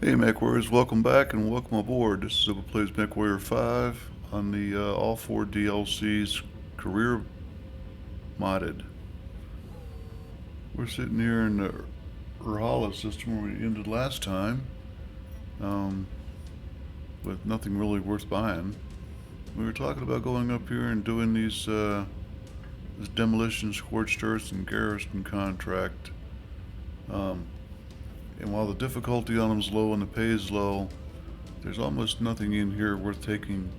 Hey Mechwarriors, welcome back and welcome aboard. This is Zippo Plays Mechwarrior 5 on the all 4 DLCs career modded. We're sitting here in the Urhala system where we ended last time um, with nothing really worth buying. We were talking about going up here and doing this demolition, scorched earth, and garrison contract. Um, and while the difficulty on them is low and the pay is low, there's almost nothing in here worth taking,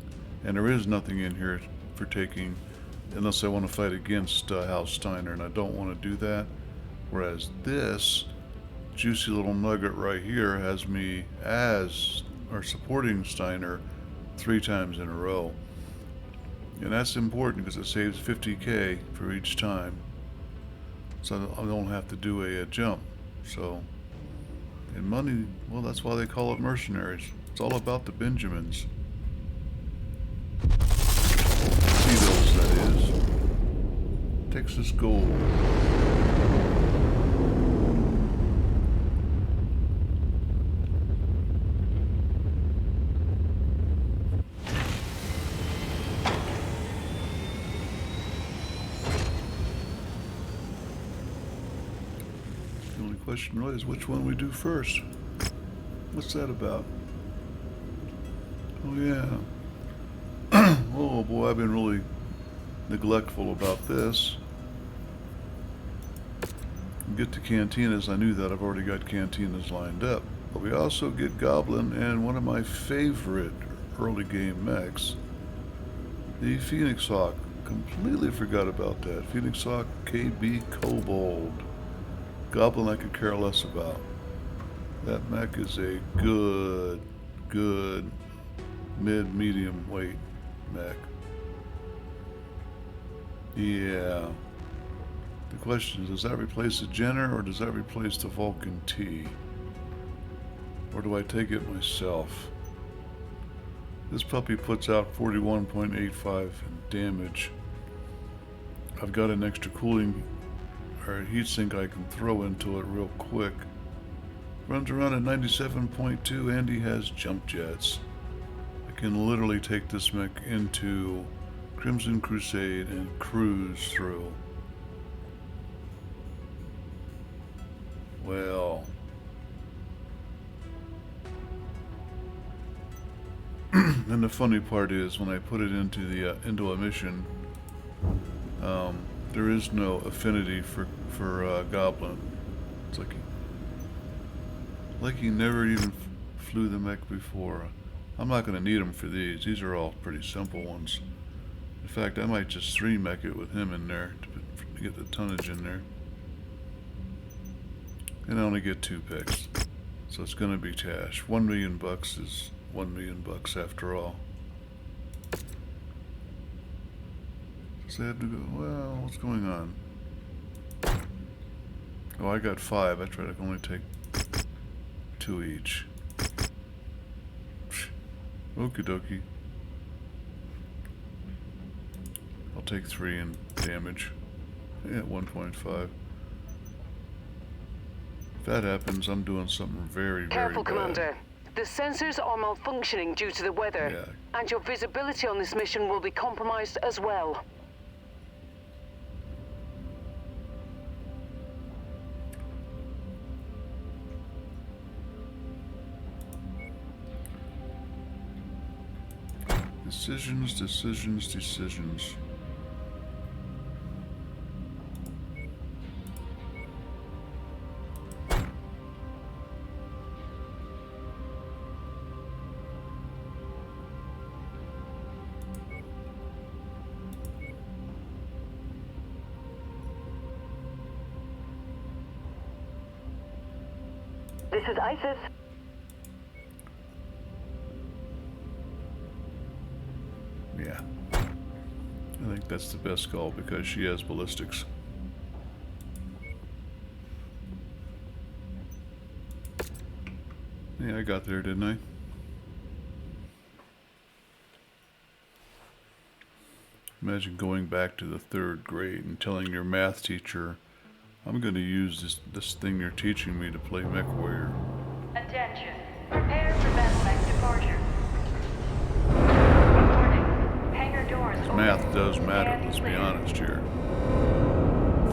and there is nothing in here for taking unless I want to fight against House Steiner, and I don't want to do that. Whereas this juicy little nugget right here has me as or supporting Steiner 3 times in a row. And that's important because it saves 50k for each time. So I don't have to do a jump. So, and money, well, that's why they call it mercenaries. It's all about the Benjamins. Sea-bills, that is. Texas gold. The only question really is which one we do first. What's that about? Oh yeah. Oh boy, I've been really neglectful about this. Get to cantinas. I knew that. I've already got cantinas lined up. But we also get Goblin and one of my favorite early game mechs, the Phoenix Hawk. Completely forgot about that. Phoenix Hawk KB Kobold. Goblin I could care less about. That mech is a good mid-medium weight mech. Yeah. The question is, does that replace the Jenner or does that replace the Vulcan T? Or do I take it myself? This puppy puts out 41.85 damage. I've got an extra cooling or heatsink I can throw into it real quick. Runs around at 97.2 and he has jump jets. I can literally take this mech into Crimson Crusade and cruise through. Well, and the funny part is when I put it into a mission, there is no affinity for Goblin. It's like he never even flew the mech before. I'm not going to need him for these. These are all pretty simple ones. In fact, I might just 3-mech it with him in there to get the tonnage in there. And I only get 2 picks. So it's going to be cash. $1 million is $1 million after all. So I have to go, well, what's going on? Oh, I got 5. That's right, I can only take 2 each. Okie dokie. I'll take 3 in damage. Yeah, 1.5. If that happens, I'm doing something very Careful, bad. Commander. The sensors are malfunctioning due to the weather, and your visibility on this mission will be compromised as well. Decisions. This is ISIS. Yeah. I think that's the best call because she has ballistics. Yeah, I got there, didn't I? Imagine going back to the 3rd grade and telling your math teacher, I'm going to use this thing you're teaching me to play Mechwarrior. Attention. Prepare for battlemech departure. Warning. Hangar doors open. Math does matter, let's be honest here.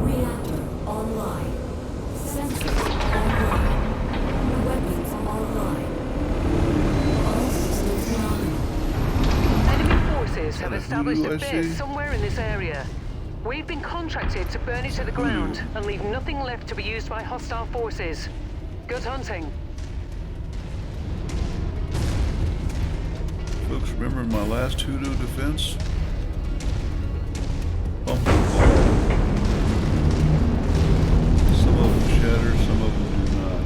Reactor online. Sensors online. Weapons online. All systems nominal. Enemy forces have established Voodoo, a I base see. somewhere in this area. We've been contracted to burn it to the ground and leave nothing left to be used by hostile forces. Good hunting. Folks, remember my last hoodoo defense? Bump and ball. Some of them shatter, some of them do not.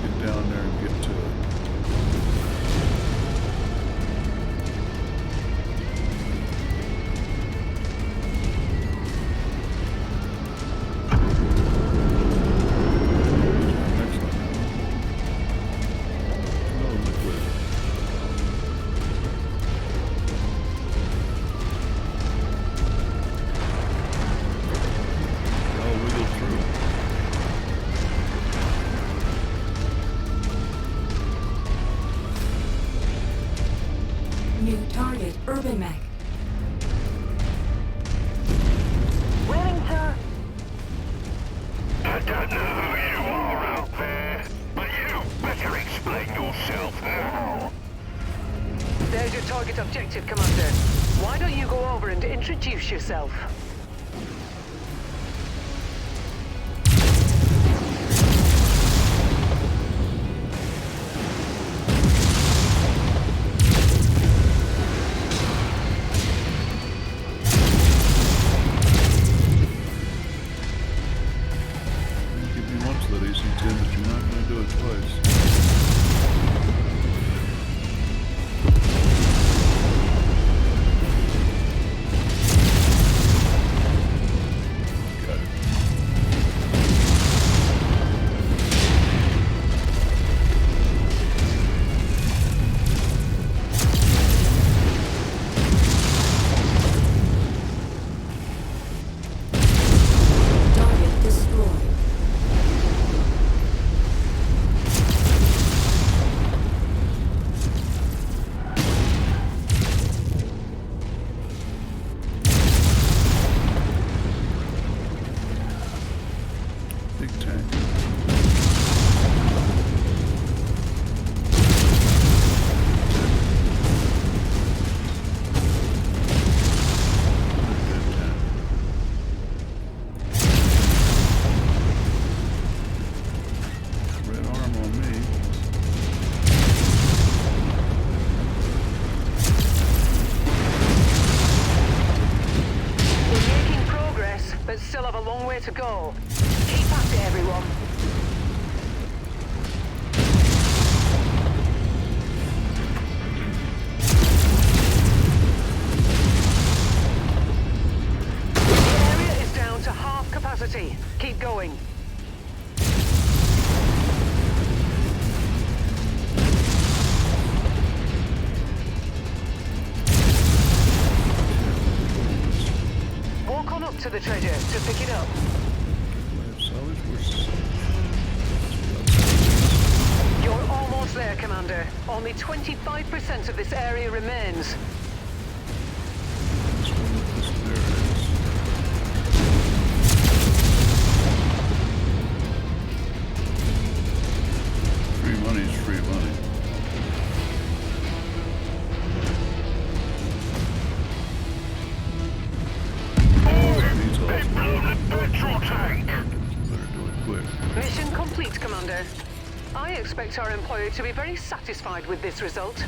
Get down there and get to it. New target, Urban Mech. Willing, sir. I don't know who you are out there, but you better explain yourself now. There's your target objective, Commander. Why don't you go over and introduce yourself? Give me once that AC-10, but you're not going to do it twice. Got it. Target destroyed. Big tank. Red arm on me. We're making progress, but still have a long way to go. Keep at it, everyone. The area is down to half capacity. Keep going. Walk on up to the treasure to pick it up. Salvage versus You're almost there, Commander. Only 25% of this area remains. there it is. Free money's free money. Needs all They've blown a petrol tank! better do it quick. Mission complete, Commander. I expect our employer to be very satisfied with this result.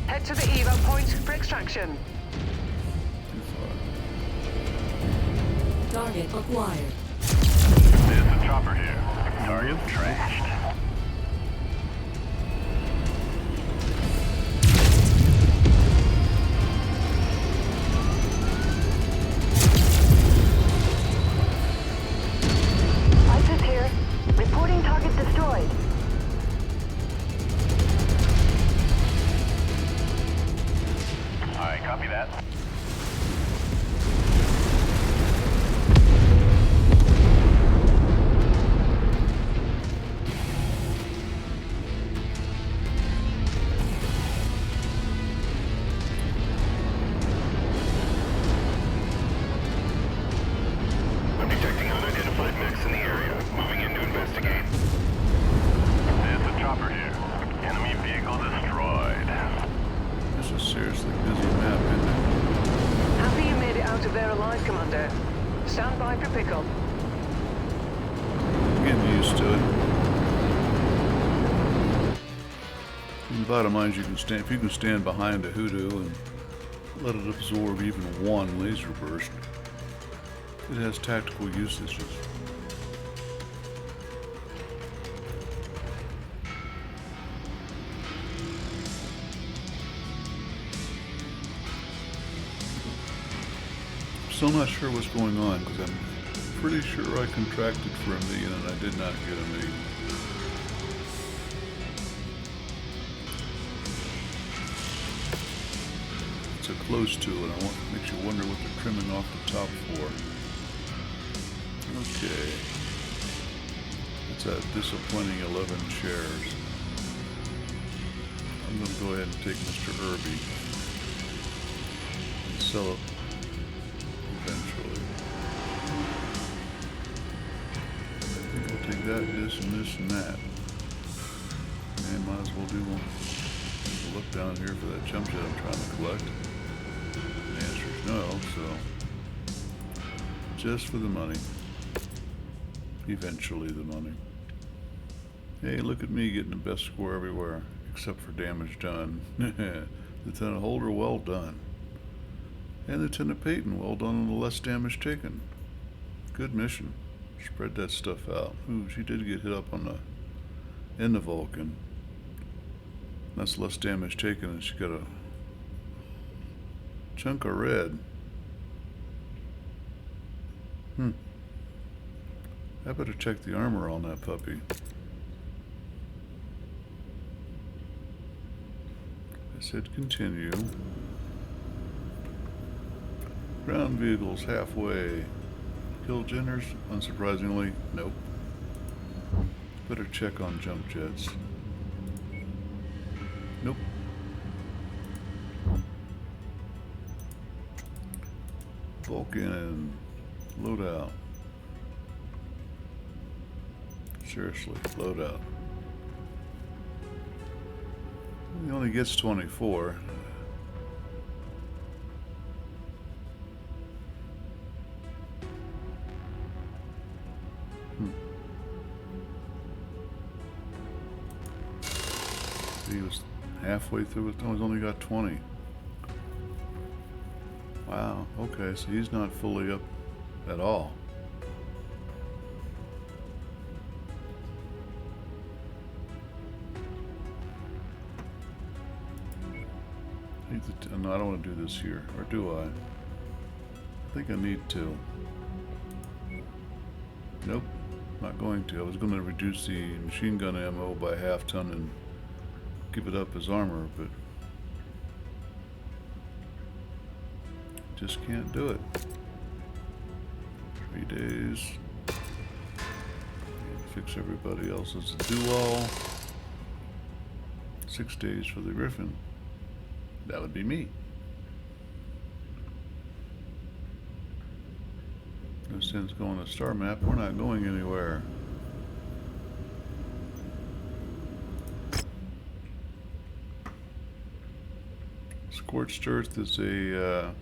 Head to the eval point for extraction. Too far. Target acquired. There's the chopper here. Target trashed. ISIS here. Reporting target destroyed. Alright, copy that. bottom line is you can stand, if you can stand behind a hoodoo and let it absorb even one laser burst, it has tactical usages. Still not sure what's going on because I'm pretty sure I contracted for $1 million and I did not get $1 million. It's a close to it. Makes you wonder what they're trimming off the top for. Okay. It's a disappointing 11 shares. I'm going to go ahead and take Mr. Irby and sell it eventually. I think I'll take that, this, and that. And might as well do one. Look down here for that jump jet I'm trying to collect. The answer is no, so just for the money. Eventually the money. Hey, look at me getting the best score everywhere, except for damage done. Lieutenant Holder, well done. And Lieutenant Peyton, well done on the less damage taken. Good mission. Spread that stuff out. Ooh, she did get hit up on in the Vulcan. That's less damage taken, and she got a chunk of red. I better check the armor on that puppy. I said continue. Ground vehicles halfway. Kill Jenners? Unsurprisingly, nope. Better check on jump jets. Nope. Vulcan, load out. Seriously, load out. He only gets 24. He was halfway through it. No, he's only got 20. Wow, okay, so he's not fully up at all. No, I don't want to do this here, or do I? I think I need to. Nope, not going to. I was going to reduce the machine gun ammo by ½ ton and give it up as armor, but just can't do it. 3 days. Fix everybody else's do-all. 6 days for the Griffin. That would be me. No sense going to star map. We're not going anywhere. Scorched Earth is a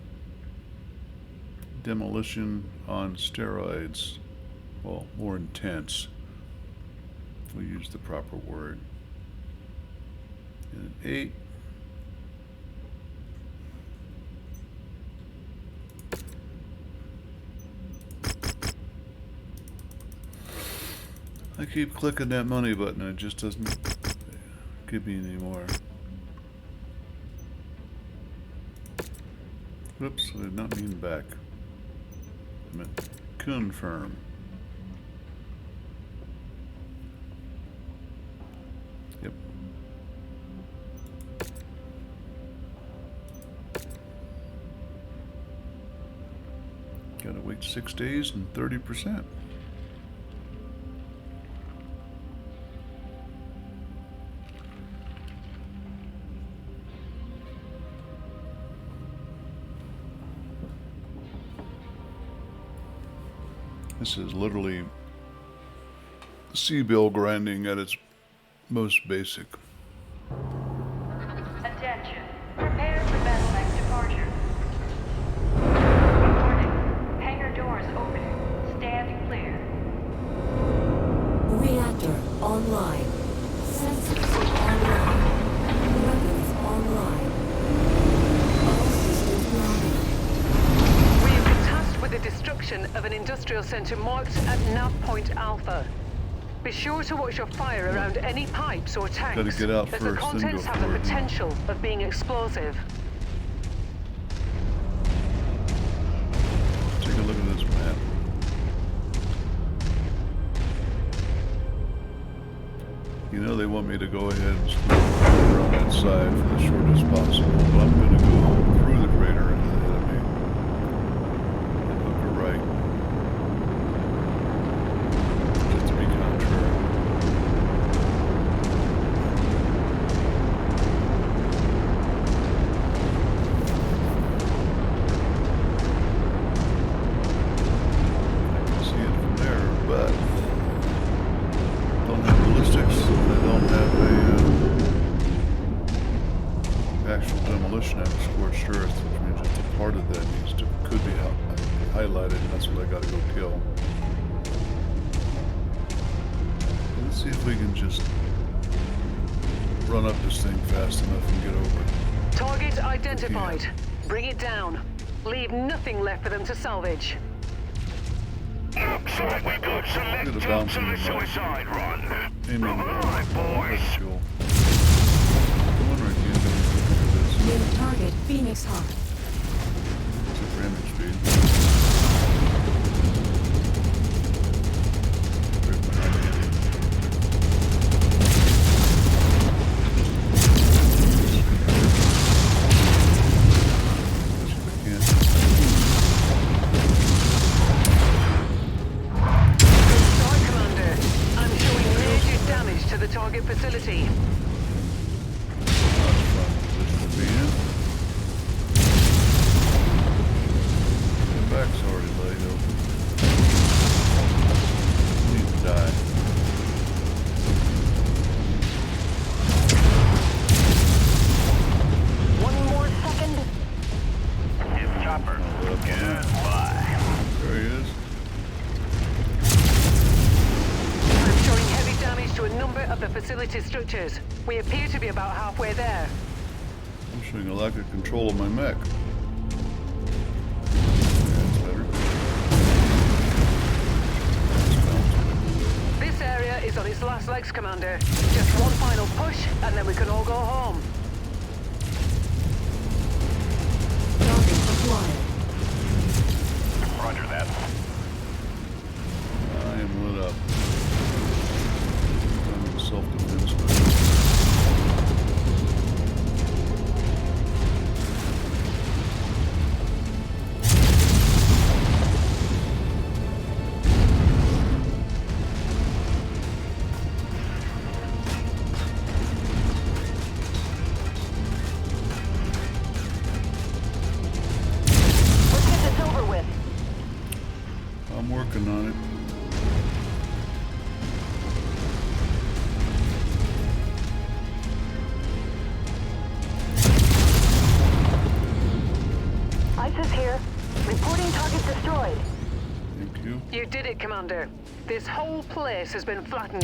demolition on steroids. Well, more intense. We use the proper word. And 8. I keep clicking that money button and it just doesn't give me any more. Whoops, I did not mean back. I meant confirm. Yep. Gotta wait 6 days and 30%. This is literally C-bill grinding at its most basic. Attention. Prepare for battlemech departure. Warning. Hangar doors opening. Stand clear. Reactor online. Sensors online. industrial center marked at nav point Alpha. Be sure to watch your fire around any pipes or tanks, Gotta get out as the first, then go contents have for the it, yeah. potential of being explosive. Take a look at this map. You know they want me to go ahead and scoot around that side for the shortest possible, but I'm going to go through the crater into the enemy and hook a right. Just to be contrary. I can see it from there, but don't have ballistics, and I don't have a actual demolition at scorched earth, which means just a part of that could be highlighted, and that's what I gotta go kill. Let's see if we can just run up this thing fast enough and get over it. Target identified. Bring it down. Leave nothing left for them to salvage. Looks like we got some Get a Mechs bounce on in the the suicide run. Aiming Right, boys. That's cool. I wonder if you can do this. New target Phoenix Hawk. It's a ramming speed. Right behind me. Let's see if I can. Star Commander, I'm showing major damage to the target facility. Not a fun position to be in. The back's already laid open. Need to die. One more second. His chopper. I'll let up on that. Goodbye. There he is. I'm showing heavy damage to a number of the facility structures. We appear to be about halfway there. I'm showing a lack of control of my mech. That's better. That's bouncing. This area is on its last legs, Commander. Just one final push, and then we can all go home. Target acquired. Roger that. I am lit up. I'm in self-defense mode. Let's get this over with. I'm working on it. ISIS here. Reporting target destroyed. Thank you. You did it, Commander. This whole place has been flattened.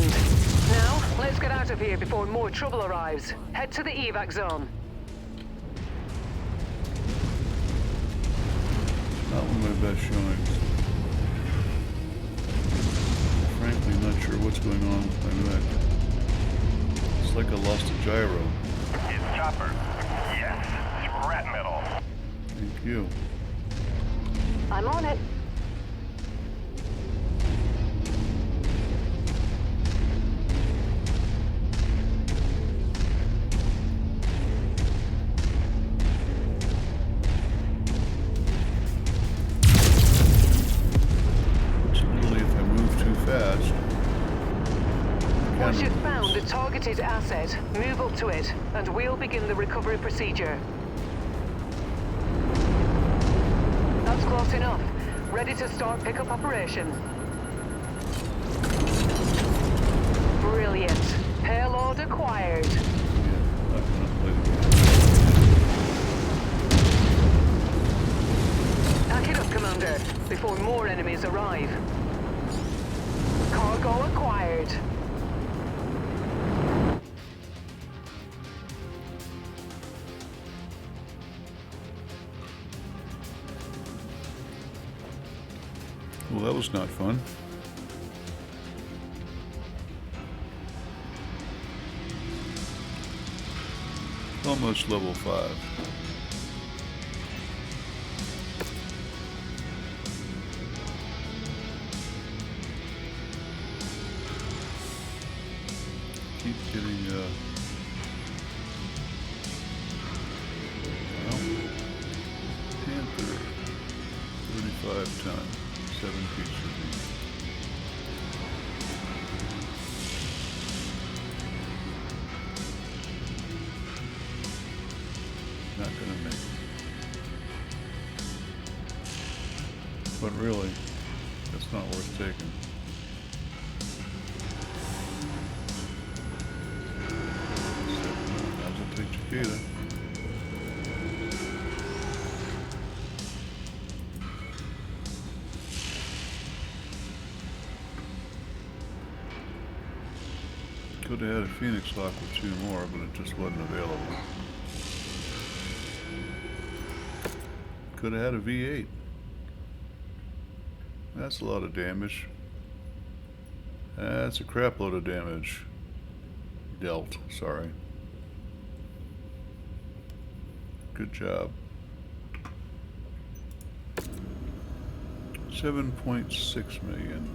Now, let's get out of here before more trouble arrives. Head to the evac zone. Not one of my best showings. Frankly, not sure what's going on with my mech. It's like I lost a gyro. His chopper. Yes. Scrap metal. Thank you. I'm on it. So literally, if I move too fast, Once camera you've found a moves. targeted asset, move up to it, and we'll begin the recovery procedure. That's close enough. Ready to start pickup operation. Brilliant. Payload acquired. Yeah, not gonna play the game. Pack it up, Commander, before more enemies arrive. Cargo acquired. Well, Well, that was not fun. Almost level 5. Keep getting, well, Panther, 35 ton, 7 pieces of meat. Not gonna make it. But really, that's not worth taking. I'll take Chiquita. Could have had a Phoenix Hawk with 2 more, but it just wasn't available. Could have had a V8. That's a lot of damage. That's a crap load of damage. Dealt, sorry. Good job. 7.6 million.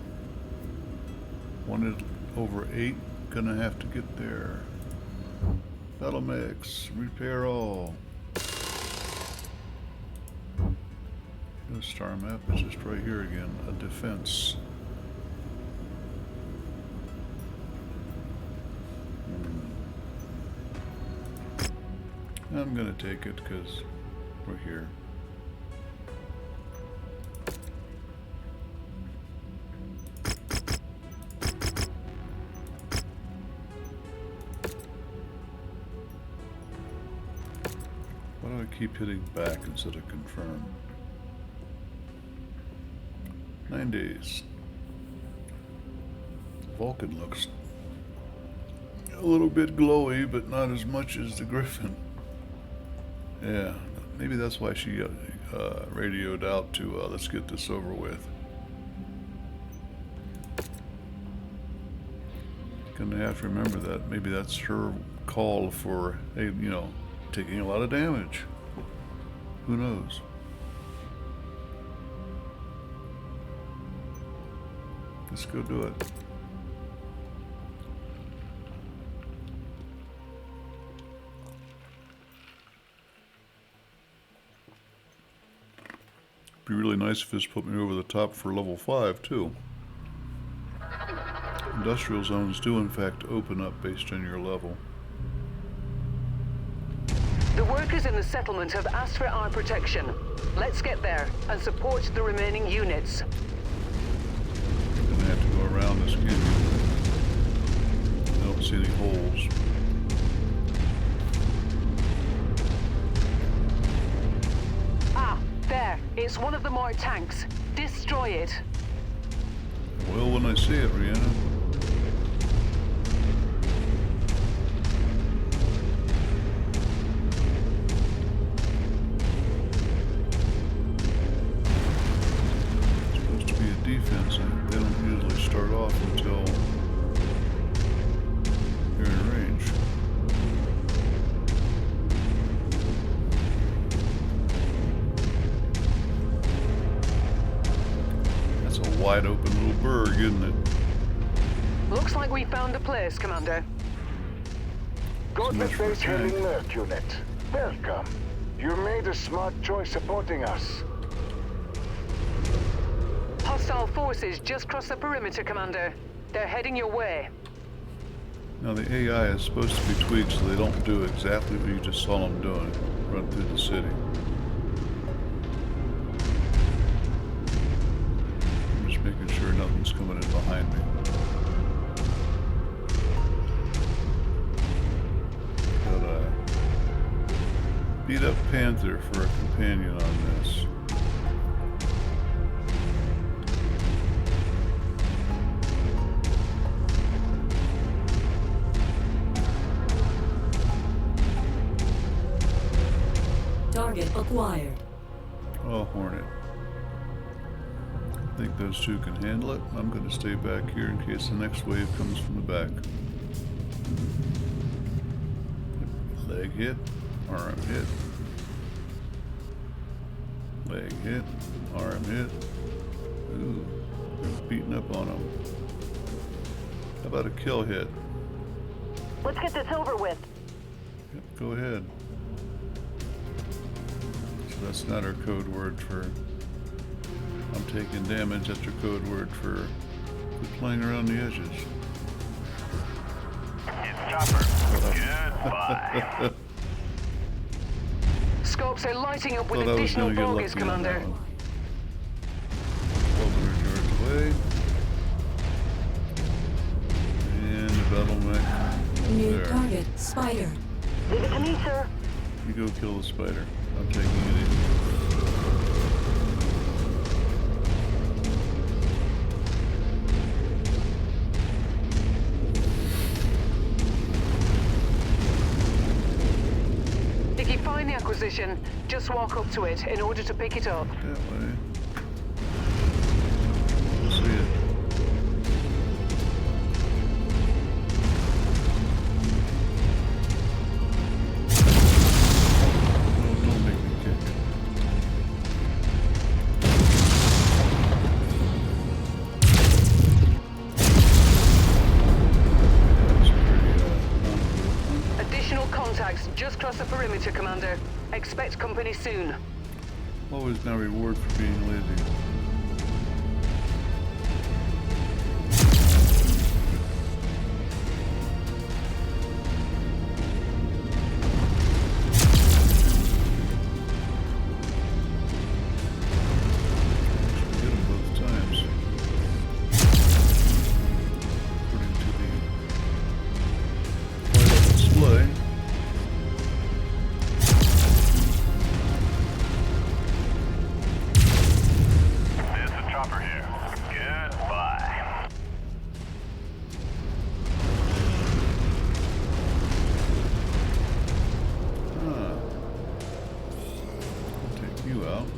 Wanted over 8. Gonna have to get there. Battlemechs, repair all. The star map is just right here again. A defense. I'm gonna take it because we're here. Why do I keep hitting back instead of confirm? 9 days. Vulcan looks a little bit glowy, but not as much as the Griffin. Yeah, maybe that's why she radioed out to let's get this over with. Gonna have to remember that. Maybe that's her call for, hey, you know, taking a lot of damage. Who knows? Let's go do it. Be really nice if this put me over the top for level 5 too. Industrial zones do in fact open up based on your level. The workers in the settlement have asked for our protection. Let's get there and support the remaining units. Gonna have to go around this canyon. I don't see any holes. Ah, there. It's one of the marked tanks. Destroy it. Well, when I see it, Rihanna. It's supposed to be a defense, and they don't usually start off until you're in range. That's a wide open little berg, isn't it? Looks like we found a place, Commander. Got the much for a base heading tank. left, unit. Welcome. You made a smart choice supporting us. Hostile forces just crossed the perimeter, Commander. They're heading your way. Now the AI is supposed to be tweaked so they don't do exactly what you just saw them doing. Run through the city. I'm just making sure nothing's coming in behind me. Got a beat up Panther for a companion on this. Target acquired. Oh, Hornet. think those two can handle it. I'm going to stay back here in case the next wave comes from the back. Leg hit, arm hit. Leg hit, arm hit. Ooh, they're beating up on them. How about a kill hit? Let's get this over with. Yep, go ahead. So that's not our code word for I'm taking damage. That's our code word for quit playing around the edges. It's Chopper. Goodbye. Scopes are lighting up with Thought I was additional gonna get bogies, lucky on that Commander. one. 1,200 yards away. And the battlemech. New There. target, spider. Leave it to me, sir. You go kill the spider. I'm taking it in. If you find the acquisition, just walk up to it in order to pick it up. That way. We'll see it. No, don't make me kick it. That's pretty, non-good. Additional contacts just crossed the perimeter, Commander. Expect company soon. Always now reward for being lazy. Hit 'em both times. According to the flight display. There's the Chopper here. Goodbye. Huh. Take you out.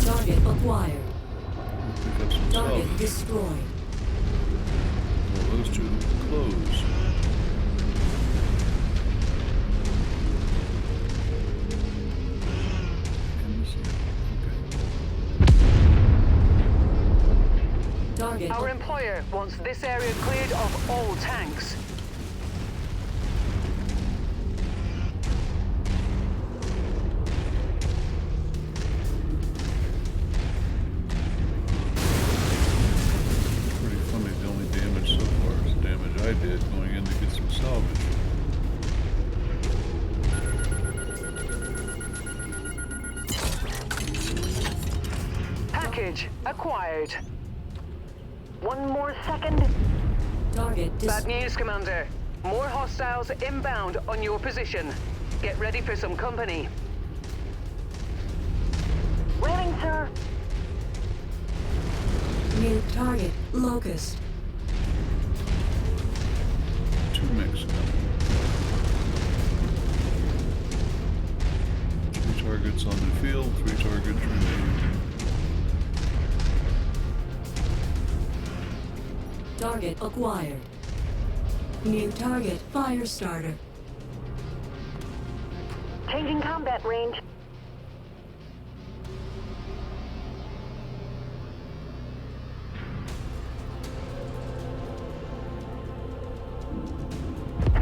Target acquired. Pick up some Target salvage. destroyed. Well, those two close. Can you see it? Okay. Target. Our employer wants this area cleared of all tanks. Pretty funny, the only damage so far is the damage I did going in to get some salvage. Package acquired. One more second. Target Bad news, Commander. More hostiles inbound on your position. Get ready for some company. Railing, sir. New target, locust. 2 mechs coming. 3 targets on the field, 3 targets remaining. Target acquired. New target, fire starter. Changing combat range.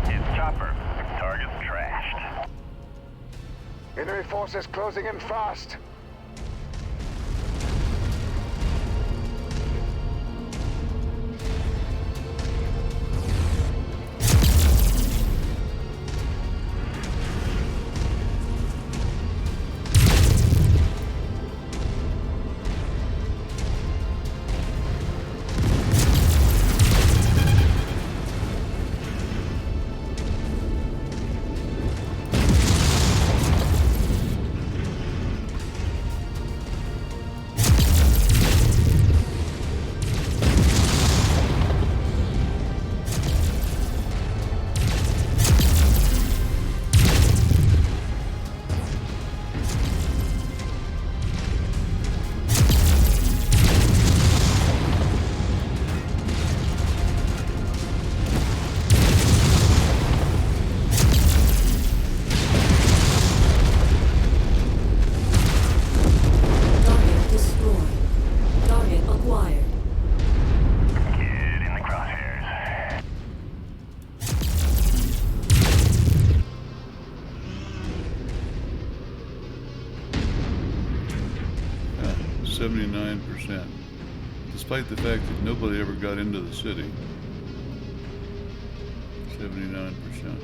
It's Chopper. Target's trashed. Enemy forces closing in fast. 79%. Despite the fact that nobody ever got into the city. 79%.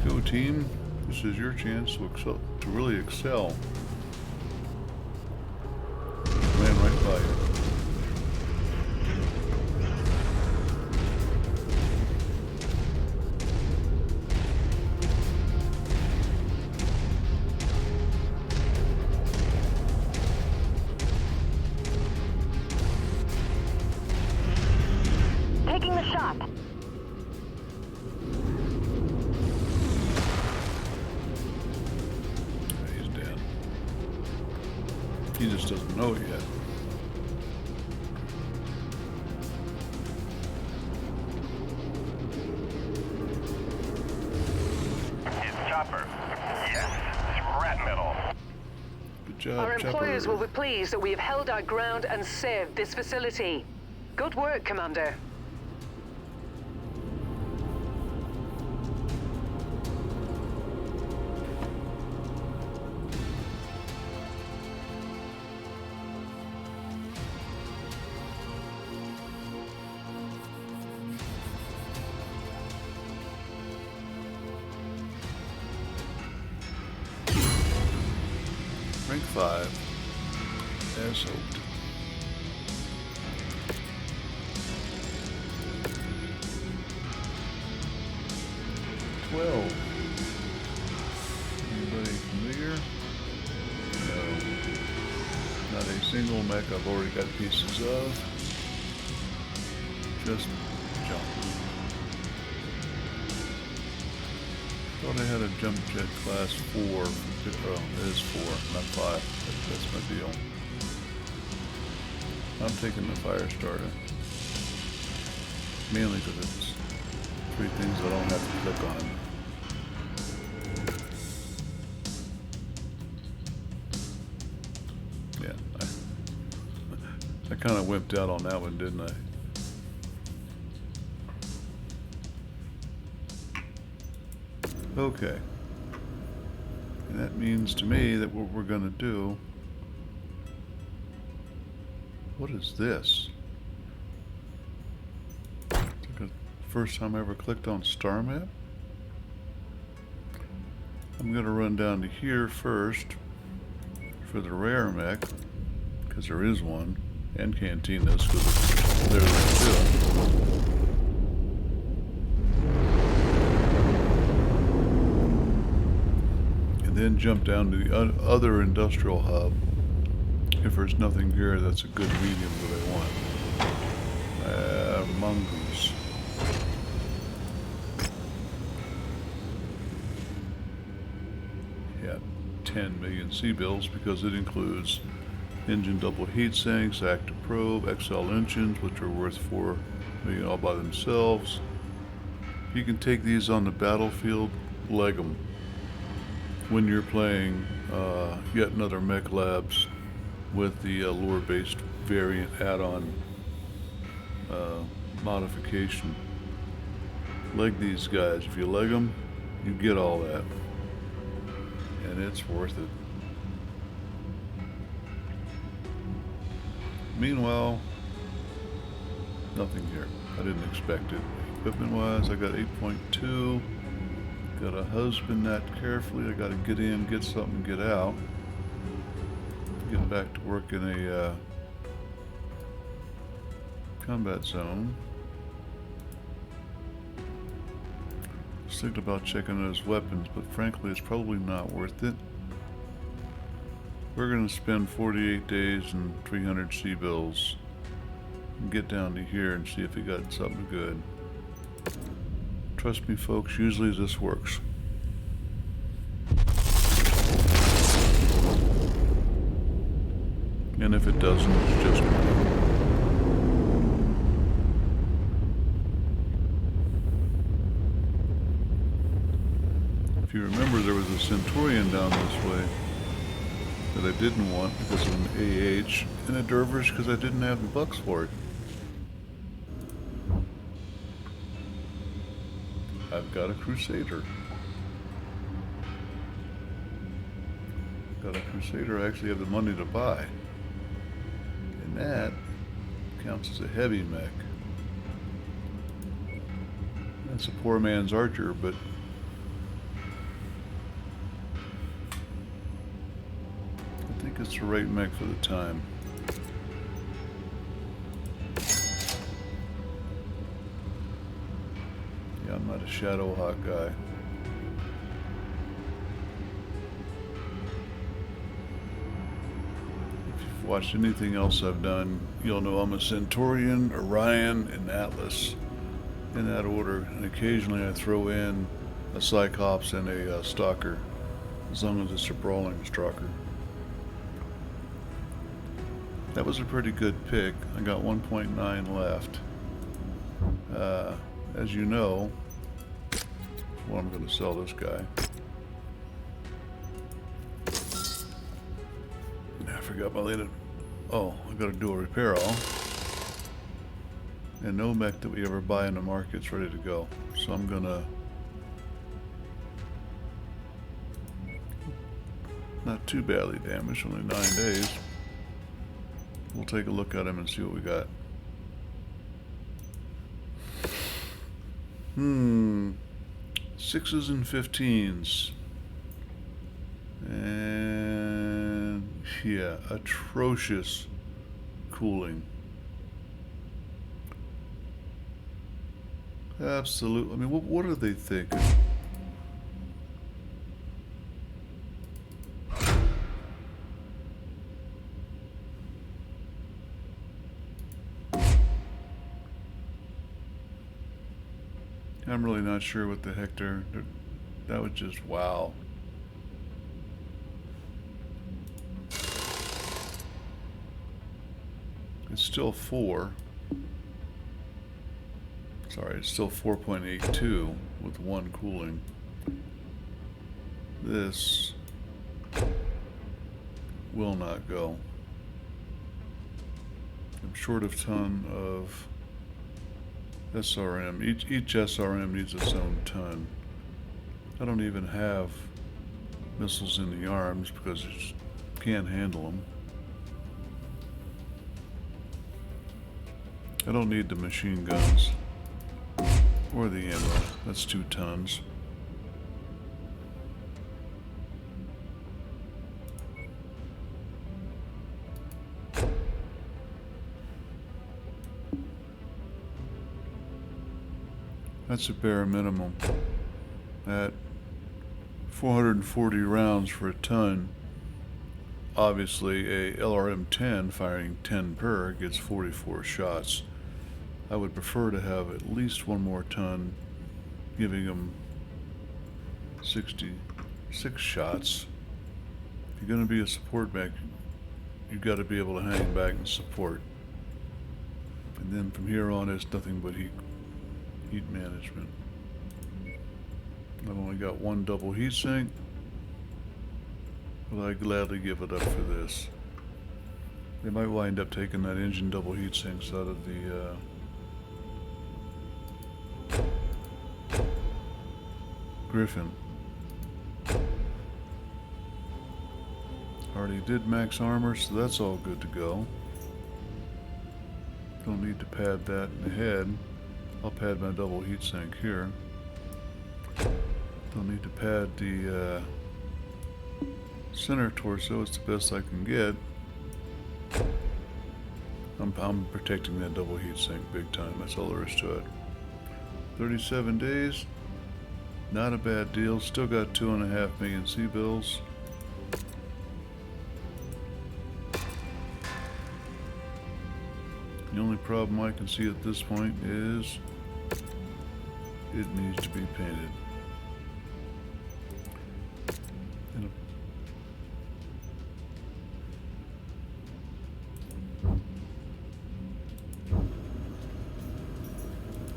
Go team, this is your chance to really excel. Ran right by you. Taking the shot. He's dead. He just doesn't know it yet. His chopper. Yes, scrap metal. Good job, Our employers Chopper. will be pleased that we have held our ground and saved this facility. Good work, Commander. Rank 5. As hoped. Anybody familiar? No. Not a single mech I've already got pieces of. Just jump. Thought I had a jump jet class 4. Oh, it is 4, not 5. That's my deal. I'm taking the fire starter. Mainly because it's 3 things I don't have to click on. Yeah, I kind of wimped out on that one, didn't I? Okay. And that means to me that what we're going to do... What is this? It's like the first time I ever clicked on star map. I'm going to run down to here first for the rare mech, because there is one, and cantinas, because they're there too. Then jump down to the other industrial hub. If there's nothing here, that's a good medium that I want. Mongoose. Yeah, 10 million C-bills because it includes engine double heat sinks, active probe, XL engines, which are worth 4 million all by themselves. You can take these on the battlefield, leg them. When you're playing yet another Mech Labs with the lure-based variant add-on modification. Leg these guys. If you leg them, you get all that. And it's worth it. Meanwhile, nothing here. I didn't expect it. Equipment-wise, I got 8.2. Gotta husband that carefully. I gotta get in, get something, get out. Get back to work in a combat zone. was thinking about checking those weapons, but frankly it's probably not worth it. We're gonna spend 48 days and 300 C-bills and get down to here and see if we got something good. Trust me folks, usually this works. And if it doesn't, it's just me. you remember, there was a Centurion down this way that I didn't want because of an AH, and a Dervish because I didn't have the bucks for it. I've got a Crusader. Got a Crusader I actually have the money to buy. And that counts as a heavy mech. That's a poor man's archer, but I think it's the right mech for the time. Yeah, I'm not a Shadowhawk guy. If you've watched anything else I've done, you'll know I'm a Centurion, Orion, and Atlas. In that order, and occasionally I throw in a Cyclops and a Stalker, as long as it's a brawling Stalker. That was a pretty good pick. I got 1.9 left. As you know, well, I'm going to sell this guy. I forgot my latest. Oh, I got to do a repair all. And no mech that we ever buy in the market's ready to go. So I'm gonna not too badly damaged, only 9 days. We'll take a look at him and see what we got. 6s and 15s. And yeah, atrocious cooling. Absolutely. I mean, what are they thinking? I'm really not sure what the heck that was just wow. It's still 4. Sorry, it's still 4.82 with 1 cooling. This will not go. I'm short a ton of SRM. Each SRM needs its own ton. I don't even have missiles in the arms because I just can't handle them. I don't need the machine guns. Or the ammo. That's 2 tons. That's a bare minimum. At 440 rounds for a ton, obviously a LRM-10 firing 10 per gets 44 shots. I would prefer to have at least 1 more ton, giving them 66 shots. If you're going to be a support mech, you've got to be able to hang back and support. And then from here on, it's nothing but heat management. I've only got 1 double heatsink, but I gladly give it up for this. They might wind up taking that engine double heatsinks out of the Griffin. Already did max armor, so that's all good to go. Don't need to pad that in the head. I'll pad my double heatsink here. Don't need to pad the center torso. It's the best I can get. I'm protecting that double heatsink big time. That's all there is to it. 37 days. Not a bad deal. Still got 2.5 million C-bills. The only problem I can see at this point is it needs to be painted.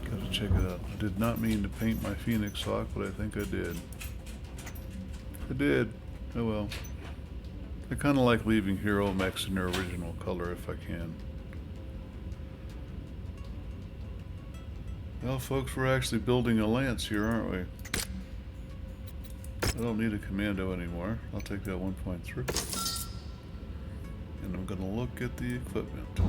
Gotta check it out. I did not mean to paint my Phoenix Hawk, but I think I did. I did. Oh well. I kind of like leaving hero mechs in their original color if I can. Well, folks, we're actually building a lance here, aren't we? I don't need a commando anymore. I'll take that 1.3. And I'm going to look at the equipment.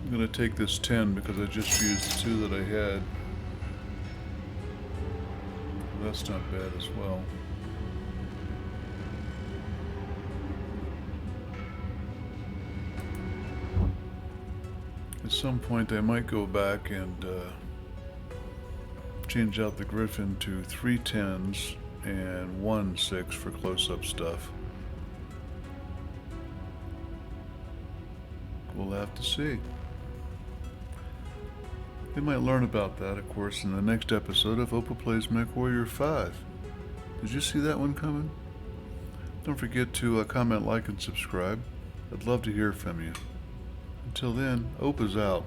I'm going to take this 10 because I just used the 2 that I had. That's not bad as well. At some point I might go back and change out the Griffin to 3 10s and 1 6 for close-up stuff. We'll have to see. We might learn about that, of course, in the next episode of Opal Plays Mechwarrior 5. Did you see that one coming? Don't forget to comment, like, and subscribe. I'd love to hear from you. Until then, Opa's out.